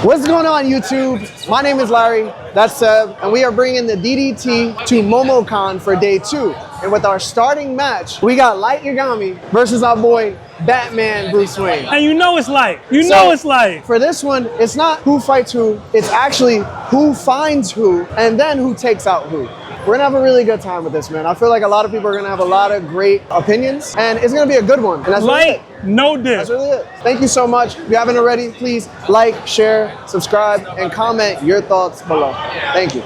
What's going on, YouTube? My name is Larry, that's Seb, and we are bringing the DDT to MomoCon for day 2. And with our starting match, we got Light Yagami versus our boy Batman Bruce Wayne. And you know it's Light. You know it's Light. For this one, it's not who fights who, it's actually who finds who, and then who takes out who. We're gonna have a really good time with this, man. I feel like a lot of people are gonna have a lot of great opinions, and it's gonna be a good one. And that's Light, really no diss. That's really it. Thank you so much. If you haven't already, please like, share, subscribe, and comment your thoughts below. Thank you.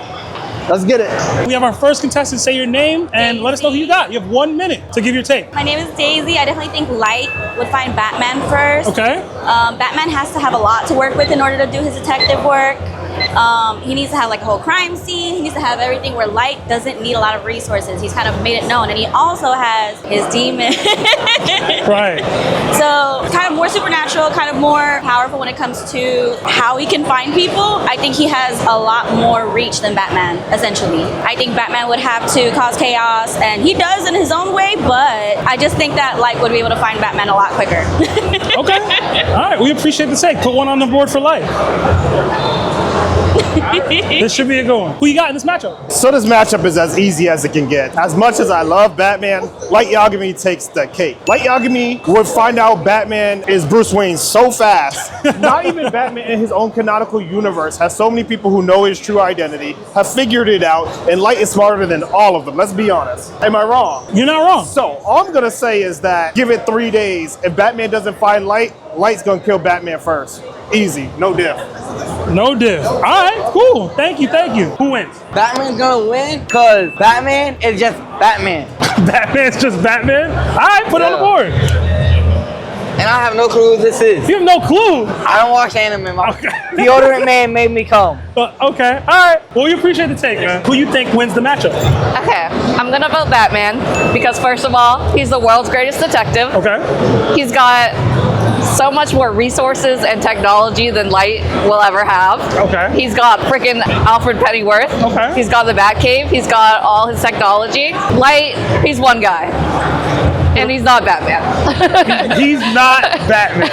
Let's get it. We have our first contestant. Say your name and let us know who you got. You have 1 minute to give your take. My name is Daisy. I definitely think Light would find Batman first. Okay. Batman has to have a lot to work with in order to do his detective work. He needs to have like a whole crime scene. He needs to have everything where Light doesn't need a lot of resources. He's kind of made it known. And he also has his demon. Right. So kind of more supernatural, kind of more powerful when it comes to how he can find people. I think he has a lot more reach than Batman, essentially. I think Batman would have to cause chaos, and he does in his own way, but I just think that Light would be able to find Batman a lot quicker. Okay. All right. We appreciate the take. Put one on the board for Light. This should be a good one. Who you got in this matchup? So this matchup is as easy as it can get. As much as I love Batman, Light Yagami takes the cake. Light Yagami would find out Batman is Bruce Wayne so fast. Not even Batman in his own canonical universe has so many people who know his true identity, have figured it out, and Light is smarter than all of them. Let's be honest. Am I wrong? You're not wrong. So all I'm gonna say is that give it 3 days. If Batman doesn't find Light, Light's gonna kill Batman first. Easy, no diff. No diff. All right, cool. Thank you, thank you. Who wins? Batman's gonna win because Batman is just Batman. Batman's just Batman? All right, put it on the board. And I have no clue who this is. You have no clue. I don't watch anime. Deodorant Man made me come. Okay, all right. Well, we appreciate the take, man. Who you think wins the matchup? Okay, I'm gonna vote Batman because first of all, he's the world's greatest detective. Okay. He's got so much more resources and technology than Light will ever have. Okay. He's got freaking Alfred Pennyworth. Okay. He's got the Batcave. He's got all his technology. Light, he's one guy. And he's not Batman. He's not Batman.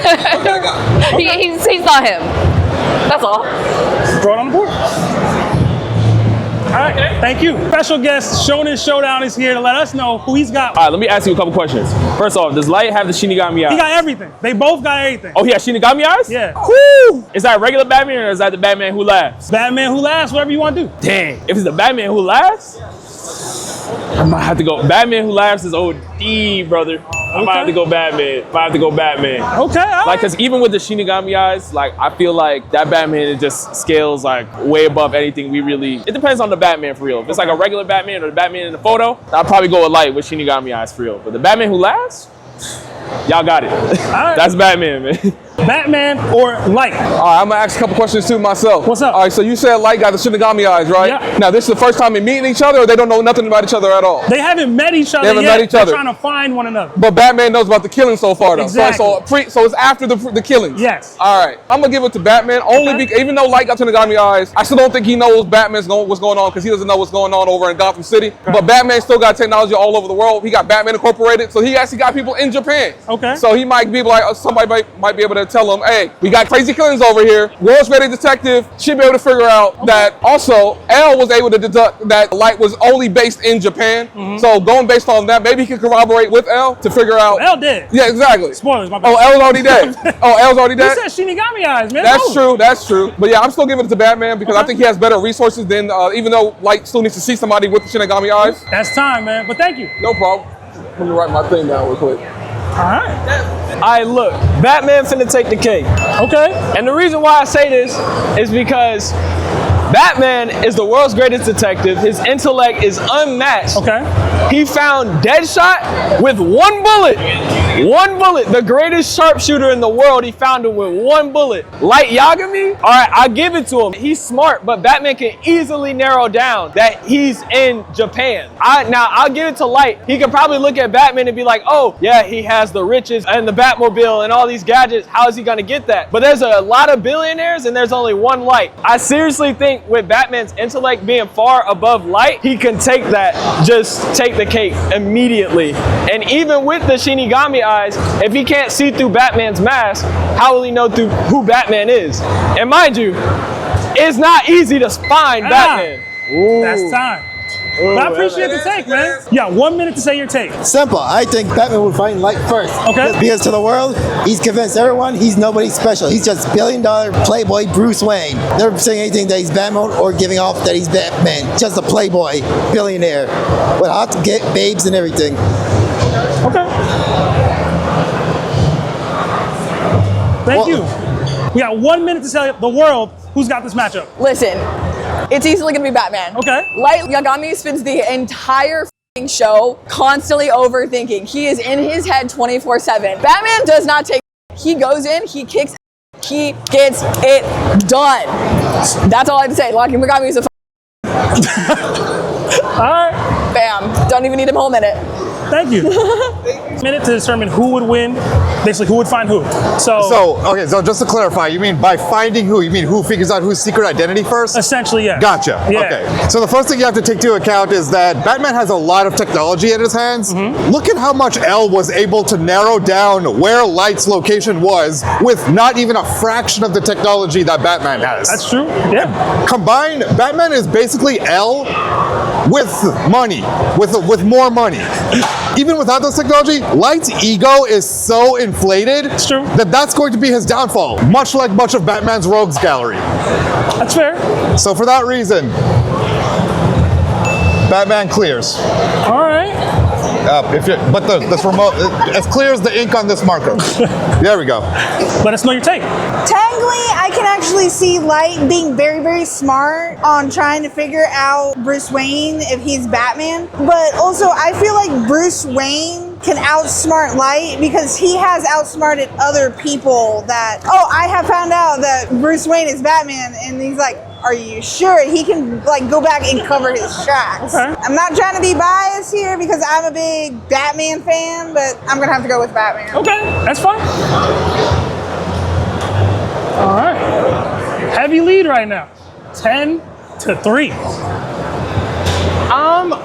He's not him. That's all. Throw it on the board. All right, thank you. Special guest Shonen Showdown is here to let us know who he's got. All right, let me ask you a couple questions. First off, does Light have the Shinigami eyes? He got everything. They both got everything. Oh, he has Shinigami eyes? Yeah. Woo! Is that regular Batman or is that the Batman who laughs? Batman who laughs, whatever you want to do. Dang, if it's the Batman who laughs, I might have to go. Batman who laughs is OD, brother. I might have to go Batman. Okay, all right. Like, cause even with the Shinigami eyes, like I feel like that Batman it just scales like way above anything we really. It depends on the Batman for real. If it's like a regular Batman or the Batman in the photo, I'll probably go with Light with Shinigami eyes for real. But the Batman who laughs, y'all got it. Right. That's Batman, man. Batman or Light? All right, I'm gonna ask a couple questions too myself. What's up? All right, so you said Light got the Shinigami eyes, right? Yeah. Now, this is the first time they're meeting each other, or they don't know nothing about each other at all? They haven't met each other They haven't yet. met each other. They're trying to find one another. But Batman knows about the killing so far, though. Exactly. So it's after the killings. Yes. All right, I'm gonna give it to Batman only because even though Light got Shinigami eyes, I still don't think he knows what's going on because he doesn't know what's going on over in Gotham City. Right. But Batman still got technology all over the world. He got Batman Incorporated, so he actually got people in Japan. Okay. So he might be like somebody might be able to tell him, hey, we got crazy killings over here. World's greatest detective should be able to figure out that. Also, L was able to deduct that Light was only based in Japan. So going based on that, maybe he can corroborate with L to figure out. L did. Yeah, exactly. Spoilers, my bad. Oh, L's already dead. L's already dead. You said Shinigami eyes, man. That's true. That's true. But yeah, I'm still giving it to Batman because I think he has better resources than even though Light still needs to see somebody with the Shinigami eyes. That's time, man. But thank you. No problem. Let me write my thing down real quick. All right. All right, look, Batman finna take the cake. Okay. And the reason why I say this is because Batman is the world's greatest detective. His intellect is unmatched. Okay. He found Deadshot with one bullet. One bullet. The greatest sharpshooter in the world, he found him with one bullet. Light Yagami, all right, I'll give it to him. He's smart, but Batman can easily narrow down that he's in Japan. Now, I'll give it to Light. He could probably look at Batman and be like, oh, yeah, he has the riches and the Batmobile and all these gadgets. How is he gonna get that? But there's a lot of billionaires and there's only one Light. I seriously think with Batman's intellect being far above Light, he can take that, just take the cake immediately. And even with the Shinigami eyes. If he can't see through Batman's mask, how will he know who Batman is? And mind you, it's not easy to find Batman. That's time. But I appreciate the take, man. Yeah, 1 minute to say your take. Simple. I think Batman would find light first. Okay. Because to the world, he's convinced everyone he's nobody special. He's just billion-dollar playboy Bruce Wayne. Never saying anything that he's Batman or giving off that he's Batman. Just a playboy billionaire with hot babes and everything. Okay. Thank you. We got 1 minute to tell the world who's got this matchup. Listen, it's easily gonna be Batman. Okay. Light Yagami spends the entire show constantly overthinking. He is in his head 24/7. Batman does not take. He goes in, he kicks, he gets it done. That's all I have to say. Light Yagami is a All right. bam. Don't even need a whole minute. Thank you. Minute to determine who would win, basically who would find who. So just to clarify, you mean by finding who? You mean who figures out whose secret identity first? Essentially, yeah. Gotcha. Yeah. Okay. So the first thing you have to take into account is that Batman has a lot of technology in his hands. Look at how much L was able to narrow down where Light's location was with not even a fraction of the technology that Batman has. That's true. Yeah. Combined, Batman is basically L with money, with more money. Even without this technology, Light's ego is so inflated that that's going to be his downfall, much like much of Batman's rogues gallery. That's fair. So for that reason, Batman clears. All right. But this remote, as clear as the ink on this marker. There we go. Let us know your take. Technically, I can actually see Light being very, very smart on trying to figure out Bruce Wayne if he's Batman. But also, I feel like Bruce Wayne can outsmart Light because he has outsmarted other people that, I have found out that Bruce Wayne is Batman. And he's like, are you sure? He can go back and cover his tracks. Okay. I'm not trying to be biased here because I'm a big Batman fan, but I'm gonna have to go with Batman. Okay, that's fine. All right. Heavy lead right now. 10-3.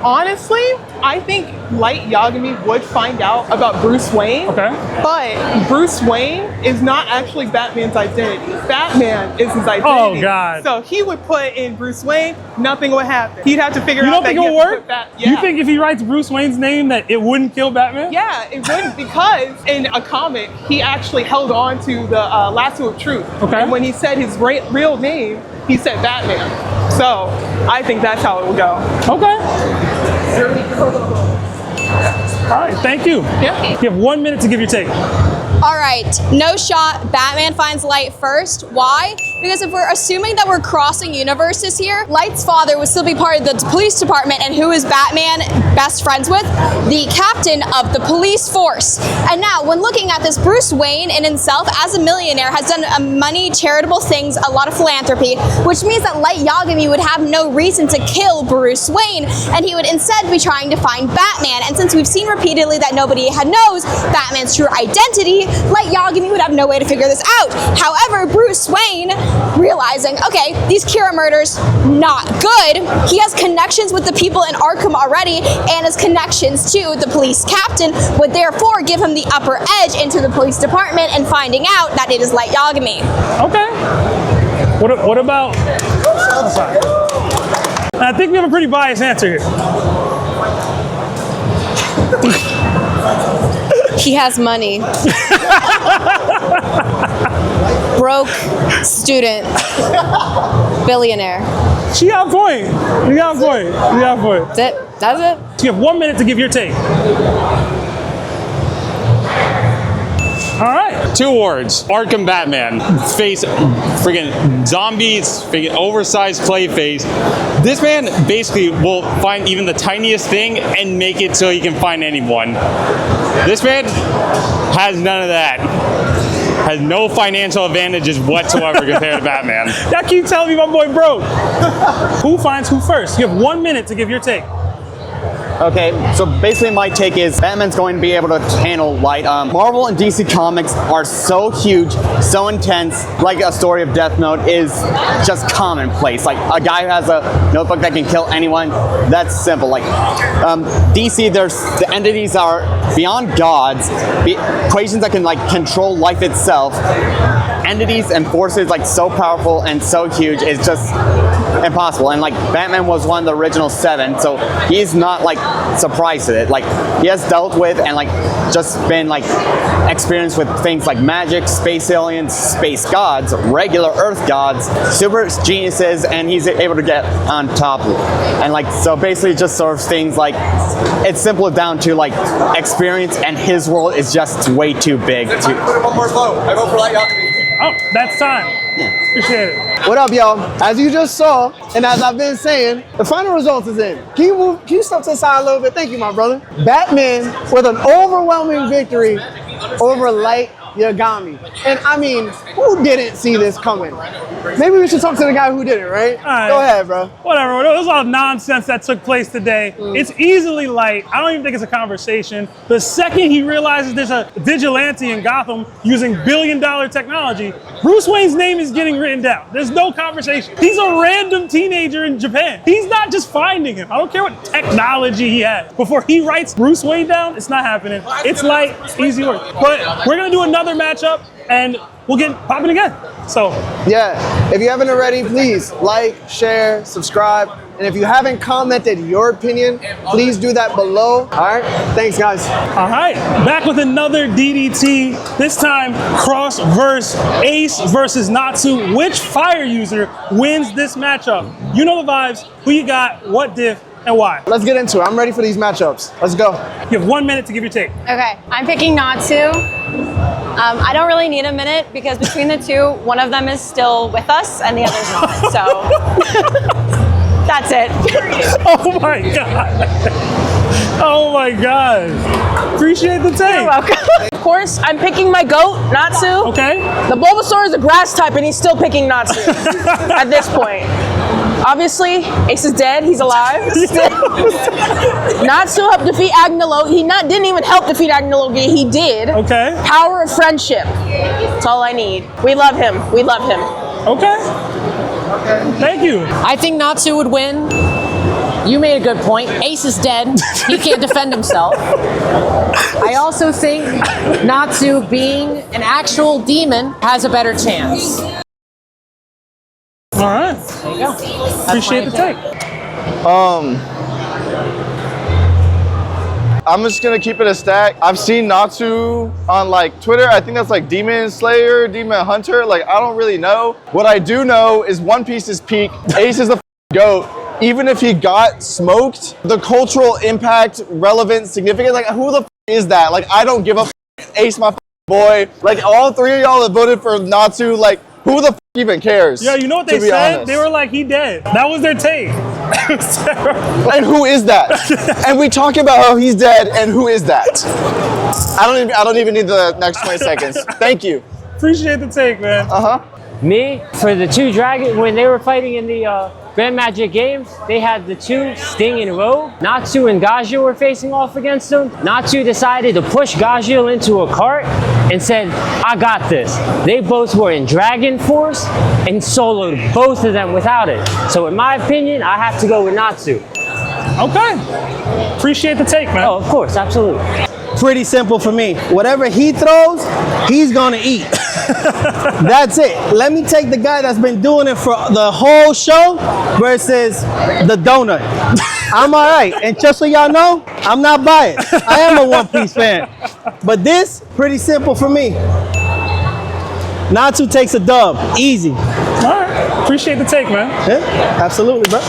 Honestly, I think Light Yagami would find out about Bruce Wayne. Okay. But Bruce Wayne is not actually Batman's identity. Batman is his identity. Oh, God. So he would put in Bruce Wayne, nothing would happen. He'd have to figure You out don't that think he it will has to work? put You think if he writes Bruce Wayne's name that it wouldn't kill Batman? Yeah, it wouldn't because in a comic, he actually held on to the lasso of truth. Okay. And when he said his real name, he said Batman. So I think that's how it will go. Okay. All right, thank you. Yeah. You have 1 minute to give your take. All right, no shot. Batman finds Light first. Why? Because if we're assuming that we're crossing universes here, Light's father would still be part of the police department, and who is Batman best friends with? The captain of the police force. And now, when looking at this, Bruce Wayne in himself, as a millionaire, has done many charitable things, a lot of philanthropy, which means that Light Yagami would have no reason to kill Bruce Wayne, and he would instead be trying to find Batman. And since we've seen repeatedly that nobody knows Batman's true identity, Light Yagami would have no way to figure this out. However, Bruce Wayne, realizing, okay, these Kira murders, not good. He has connections with the people in Arkham already, and his connections to the police captain would therefore give him the upper edge into the police department and finding out that it is Light Yagami. Okay. What about... Oh, sorry. I think we have a pretty biased answer here. He has money. Broke student, billionaire. She on point. You got point. You got point. That's it. That's it. So you have 1 minute to give your take. All right. 2 words. Arkham Batman. Face friggin' zombies, friggin' oversized clay face. This man basically will find even the tiniest thing and make it so he can find anyone. This man has none of that. Has no financial advantages whatsoever compared to Batman. Y'all keep telling me my boy broke. Who finds who first? You have 1 minute to give your take. Okay, so basically my take is Batman's going to be able to handle light. Marvel and DC Comics are so huge, so intense, like a story of Death Note is just commonplace. Like a guy who has a notebook that can kill anyone, that's simple. Like DC, the entities are beyond gods, equations that can like control life itself. Entities and forces like so powerful and so huge, it's just impossible. And like Batman was one of the original 7, so he's not like surprised at it. Like he has dealt with and like just been like experienced with things like magic, space aliens, space gods, regular Earth gods, super geniuses, and he's able to get on top of it. And like so basically just sort of things like it's simple down to like experience, and his world is just way too big. Put it one more vote. I vote for Light Alchemy. Oh, that's time. Appreciate it. What up, y'all? As you just saw, and as I've been saying, the final results is in. Can you step to the side a little bit? Thank you, my brother. Batman with an overwhelming victory over Light Yagami. And I mean, who didn't see this coming? Maybe we should talk to the guy who did it, right? All right. Go ahead, bro. Whatever. It was all nonsense that took place today. It's easily Light. I don't even think it's a conversation. The second he realizes there's a vigilante in Gotham using billion-dollar technology, Bruce Wayne's name is getting written down. There's no conversation. He's a random teenager in Japan. He's not just finding him. I don't care what technology he has. Before he writes Bruce Wayne down, it's not happening. It's Light. Easy work. But we're going to do another matchup, and we'll get popping again. So yeah, if you haven't already, please like, share, subscribe, and if you haven't commented your opinion, please do that below. All right, thanks guys. All right, back with another DDT. This time cross verse Ace versus Natsu. Which fire user wins this matchup? You know the vibes. Who you got? What diff? And why? Let's get into it. I'm ready for these matchups. Let's go. You have 1 minute to give your take. Okay, I'm picking Natsu. I don't really need a minute because between the two, one of them is still with us and the other's not. So that's it. Oh my God. Oh my God. Appreciate the take. You're welcome. Of course, I'm picking my GOAT, Natsu. Okay. The Bulbasaur is a grass type and he's still picking Natsu at this point. Obviously, Ace is dead. He's alive. Natsu helped defeat Agnolo. He didn't even help defeat Agnolo. He did. Okay. Power of friendship. That's all I need. We love him. We love him. Okay. Thank you. I think Natsu would win. You made a good point. Ace is dead. He can't defend himself. I also think Natsu, being an actual demon, has a better chance. All right. There you go. Appreciate the take. I'm just gonna keep it a stack. I've seen Natsu on like Twitter. I think that's like Demon Slayer, Demon Hunter. Like I don't really know. What I do know is One Piece is peak. Ace is the GOAT. Even if he got smoked, the cultural impact, relevant, significant, like who the is that? Like I don't give a Ace my boy. Like all three of y'all that voted for Natsu, like who the even cares? Yeah, you know what they said? Honest. They were like, he dead. That was their take. And who is that? And we talk about how he's dead, and who is that? I don't even need the next 20 seconds. Thank you. Appreciate the take, man. Me, for the two dragons, when they were fighting in the Grand Magic Games, they had the two Sting and Rogue. Natsu and Gajeel were facing off against them. Natsu decided to push Gajeel into a cart and said, I got this. They both were in Dragon Force and soloed both of them without it. So in my opinion, I have to go with Natsu. Okay. Appreciate the take, man. Oh, of course, absolutely. Pretty simple for me. Whatever he throws, he's gonna eat. That's it. Let me take the guy that's been doing it for the whole show versus the donut. I'm all right. And just so y'all know, I'm not biased. I am a One Piece fan. But this, pretty simple for me. Natsu takes a dub. Easy. All right. Appreciate the take, man. Yeah, absolutely, bro.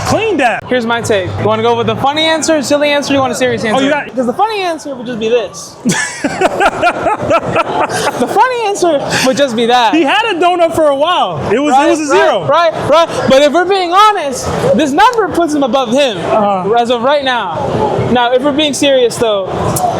Clean that. Here's my take. You want to go with the funny answer, silly answer, or you want a serious answer? Oh, you got because the funny answer would just be this. The funny answer would just be that. He had a donut for a while. It was a zero. Right. But if we're being honest, this number puts him above him as of right now. Now, if we're being serious though,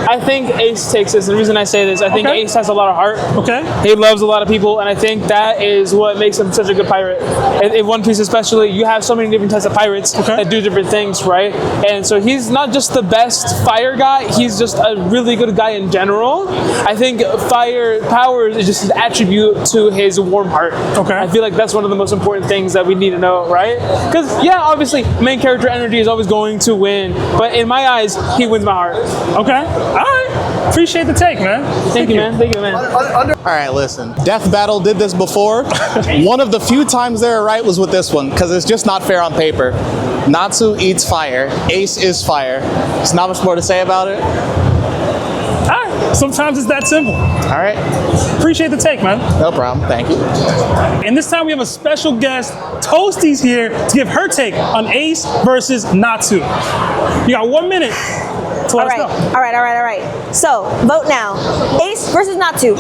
I think Ace takes this. The reason I say this, I think Ace has a lot of heart. Okay. He loves a lot of people, and I think that is what makes him such a good pirate. In One Piece especially, you have so many different types of pirates that do different things, right? And so he's not just the best fire guy, he's just a really good guy in general. I think fire powers is just an attribute to his warm heart. Okay. I feel like that's one of the most important things that we need to know, right? Because, yeah, obviously, main character energy is always going to win, but in my eyes, he wins my heart. Okay. All right. Appreciate the take, man. Thank you, man. Thank you, man. All right, listen. Death Battle did this before. One of the few times they were right was with this one, because it's just not fair on paper. Natsu eats fire. Ace is fire. There's not much more to say about it. All right. Sometimes it's that simple. All right. Appreciate the take, man. No problem. Thank you. And this time we have a special guest. Toasty's here to give her take on Ace versus Natsu. You got 1 minute. All right. So, vote now. Ace versus Natsu.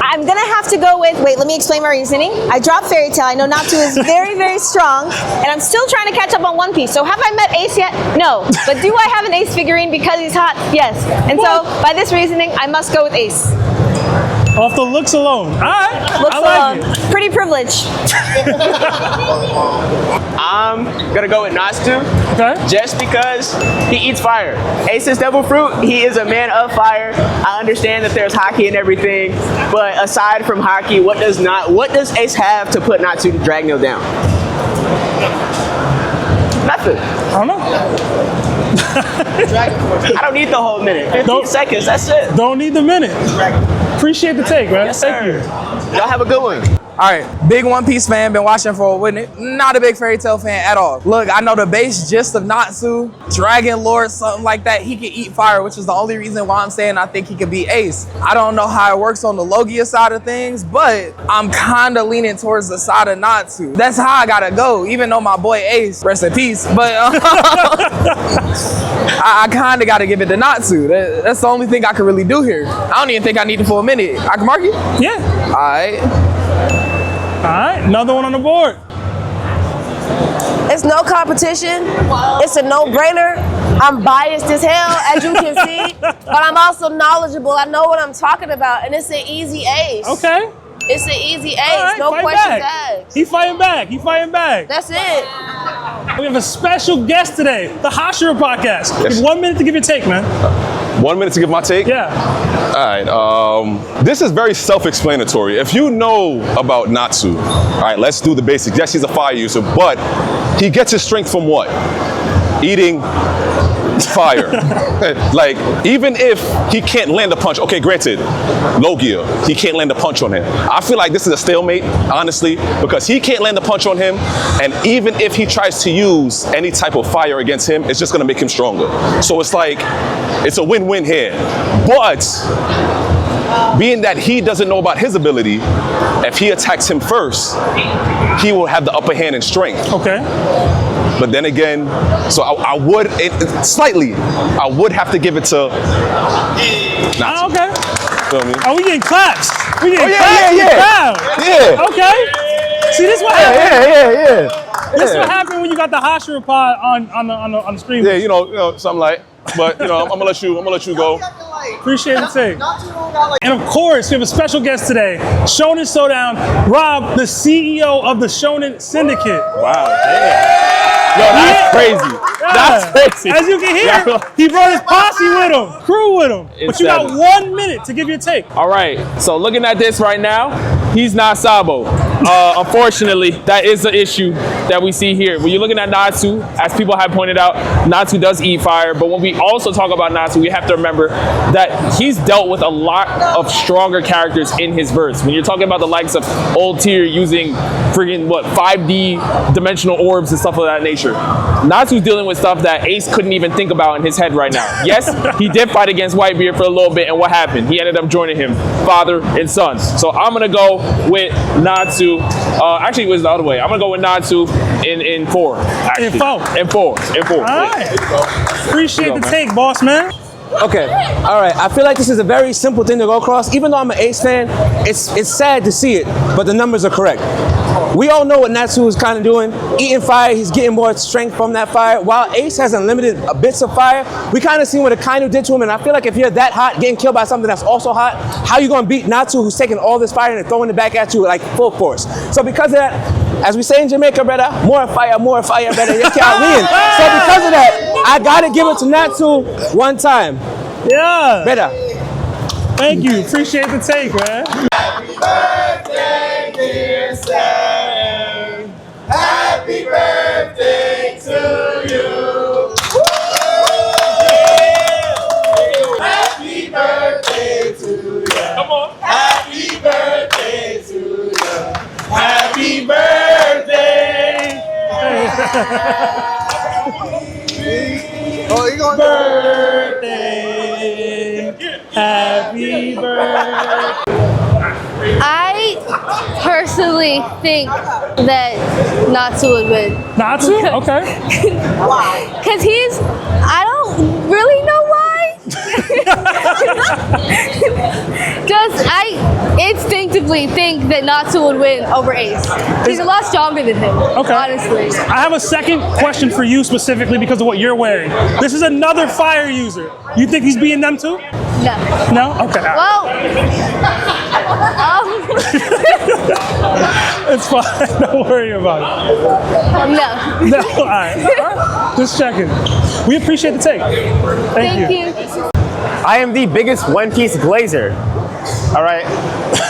I'm gonna have to go with, wait, let me explain my reasoning. I dropped Fairy Tail. I know Natsu is very, very strong, and I'm still trying to catch up on One Piece. So have I met Ace yet? No. But do I have an Ace figurine because he's hot? Yes. And so, by this reasoning, I must go with Ace. Off the looks alone. All right. Looks I like alone. it. Pretty privileged. I'm gonna go with Natsu. Okay. Just because he eats fire. Ace is devil fruit. He is a man of fire. I understand that there's hockey and everything, but aside from hockey, what does Ace have to put Natsu to drag Neil down? Nothing. I don't know. I don't need the whole minute. 15 seconds. That's it. Don't need the minute. Appreciate the take, man. Yes, Thank you. Y'all have a good one. All right, big One Piece fan, been watching for a minute. Not a big Fairy Tail fan at all. Look, I know the base gist of Natsu, Dragon Lord, something like that. He can eat fire, which is the only reason why I'm saying I think he could beat Ace. I don't know how it works on the Logia side of things, but I'm kind of leaning towards the side of Natsu. That's how I gotta go, even though my boy Ace, rest in peace, but I kind of gotta give it to Natsu. That's the only thing I can really do here. I don't even think I need the full minute. I can mark it? Yeah. All right. All right, another one on the board. It's no competition. It's a no-brainer. I'm biased as hell, as you can see, but I'm also knowledgeable. I know what I'm talking about, and it's an easy Ace. Okay. It's an easy Ace. Right, no questions back. asked. He fighting back. He fighting back. That's it. We have a special guest today, the Hashira podcast. You have 1 minute to give your take, man. 1 minute to give my take? Yeah. All right. This is very self-explanatory. If you know about Natsu, all right, let's do the basics. Yes, he's a fire user, but he gets his strength from what? Eating fire. Like, even if he can't land a punch, okay, granted, Logia, he can't land a punch on him. I feel like this is a stalemate, honestly, because he can't land a punch on him, and even if he tries to use any type of fire against him, it's just gonna make him stronger. So it's like, it's a win-win here. But being that he doesn't know about his ability, if he attacks him first, he will have the upper hand in strength. Okay. But then again, so I would have to give it to Natsu. Okay. Feel me? Oh, we getting claps. We getting yeah. claps. Yeah. Okay. See, this is what happened. Yeah. This is what happened when you got the Hashira pod on the stream. Yeah, you know, something like. But I'm gonna let you go. Appreciate the take. And of course, we have a special guest today, Shonen Showdown, Rob, the CEO of the Shonen Syndicate. Wow, damn. Yo, that's crazy. Yeah. That's crazy. As you can hear, he brought his posse with him, crew with him. But you got 1 minute to give your take. All right, so looking at this right now, he's not Sabo. Unfortunately, that is the issue that we see here. When you're looking at Natsu, as people have pointed out, Natsu does eat fire. But when we also talk about Natsu, we have to remember that he's dealt with a lot of stronger characters in his verse. When you're talking about the likes of Old Tier using friggin' 5D dimensional orbs and stuff of that nature, Natsu's dealing with stuff that Ace couldn't even think about in his head right now. Yes, he did fight against Whitebeard for a little bit, and what happened? He ended up joining him, father and son. So I'm gonna go with Natsu. Actually, it was the other way. I'm gonna go with Natsu in 4. Actually. In 4. All right. Appreciate the take, boss man. Okay, all right. I feel like this is a very simple thing to go across. Even though I'm an Ace fan, it's sad to see it, but the numbers are correct. We all know what Natsu is kind of doing. Eating fire, he's getting more strength from that fire. While Ace has unlimited bits of fire, we kind of seen what Akainu did to him, and I feel like if you're that hot, getting killed by something that's also hot, how you gonna beat Natsu, who's taking all this fire and throwing it back at you like full force? So because of that, as we say in Jamaica, brother, more fire, brother, you can't win. So because of that, I gotta give it to Natsu one time. Yeah. Brother. Thank you. Appreciate the take, man. Happy birthday, dear Sam. Happy birthday to you. Happy birthday to you. Come on. Happy birthday to you. Happy birthday. Oh, you going birthday. Happy birthday. I personally think that Natsu would win. Natsu? Okay. Why? Because I don't really know why. I instinctively think that Natsu would win over Ace. He's a lot stronger than him, honestly. I have a second question for you specifically because of what you're wearing. This is another fire user. You think he's beating them too? No. No? Okay. Well, it's fine. Don't worry about it. No. No, all right. Just checking. We appreciate the take. Thank you. I am the biggest One Piece glazer. All right.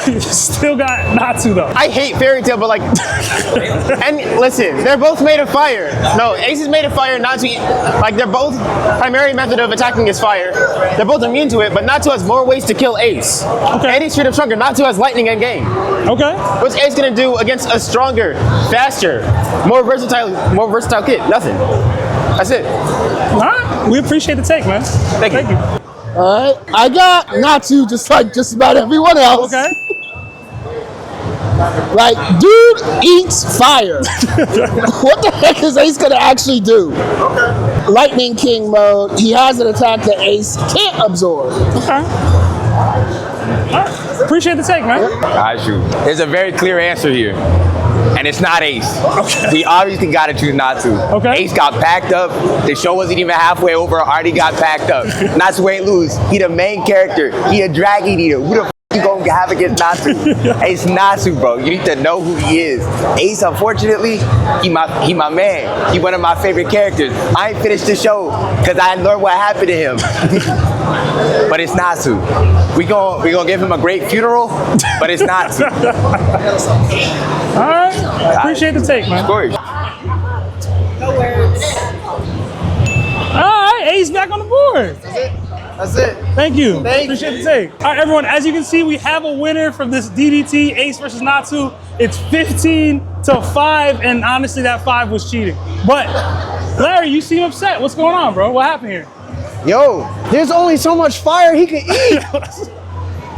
You still got Natsu though. I hate Fairy Tail, but like, and listen, they're both made of fire. No, Ace is made of fire. Natsu, like, they're both primary method of attacking is fire. They're both immune to it, but Natsu has more ways to kill Ace. Okay. And he's straight up stronger. Natsu has lightning and game. Okay. What's Ace gonna do against a stronger, faster, more versatile kid? Nothing. That's it. All right. We appreciate the take, man. Thank you. All right, I got Natsu just like just about everyone else. Okay. Like, dude eats fire. What the heck is Ace gonna actually do? Okay. Lightning King mode. He has an attack that Ace can't absorb. Okay. Appreciate the take, man. There's a very clear answer here. And it's not Ace. Okay. We obviously got to choose Natsu. Okay. Ace got packed up. The show wasn't even halfway over. Already got packed up. Natsu ain't lose. He the main character. He a dragon eater. Who the f you gonna have against Natsu? Ace Natsu, bro. You need to know who he is. Ace, unfortunately, he my man. He one of my favorite characters. I ain't finished the show because I learned what happened to him. But it's Natsu. We gonna give him a great funeral, but it's Natsu. All right. Appreciate the take, man. Of course. No words. All right, Ace back on the board. That's it. Thank you. Appreciate the take. All right, everyone, as you can see, we have a winner from this DDT, Ace versus Natsu. It's 15-5, and honestly, that 5 was cheating. But, Larry, you seem upset. What's going on, bro? What happened here? Yo, there's only so much fire he can eat.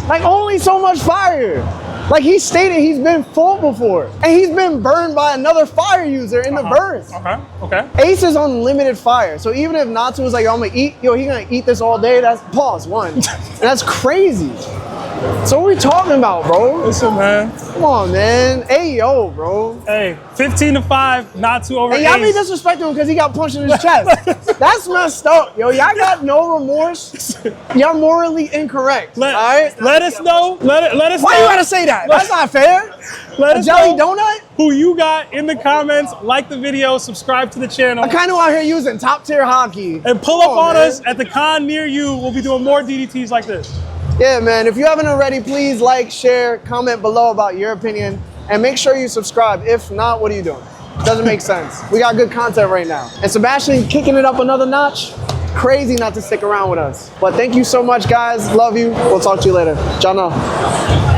Like, only so much fire. Like, he stated he's been full before. And he's been burned by another fire user in the burst. Okay. Ace is unlimited fire. So even if Natsu was like, yo, I'm gonna eat, yo, he's gonna eat this all day, that's pause, one. And that's crazy. So what are we talking about, bro? Listen, man. Come on, man. Hey, yo, bro. Hey, 15-5, Natsu over Ace. Hey, y'all be disrespecting him because he got punched in his chest. That's messed up, yo. Y'all got no remorse. Y'all morally incorrect. All right? Let us know. Let us know. Why you gotta say that? That's not fair. Let a us jelly know donut? who you got in the comments. Like the video, subscribe to the channel. I kind of out here using top tier hockey. And pull up on us at the con near you. We'll be doing more DDTs like this. Yeah, man. If you haven't already, please like, share, comment below about your opinion, and make sure you subscribe. If not, what are you doing? Doesn't make sense. We got good content right now. And Sebastian kicking it up another notch. Crazy not to stick around with us. But thank you so much, guys. Love you. We'll talk to you later. Ciao now.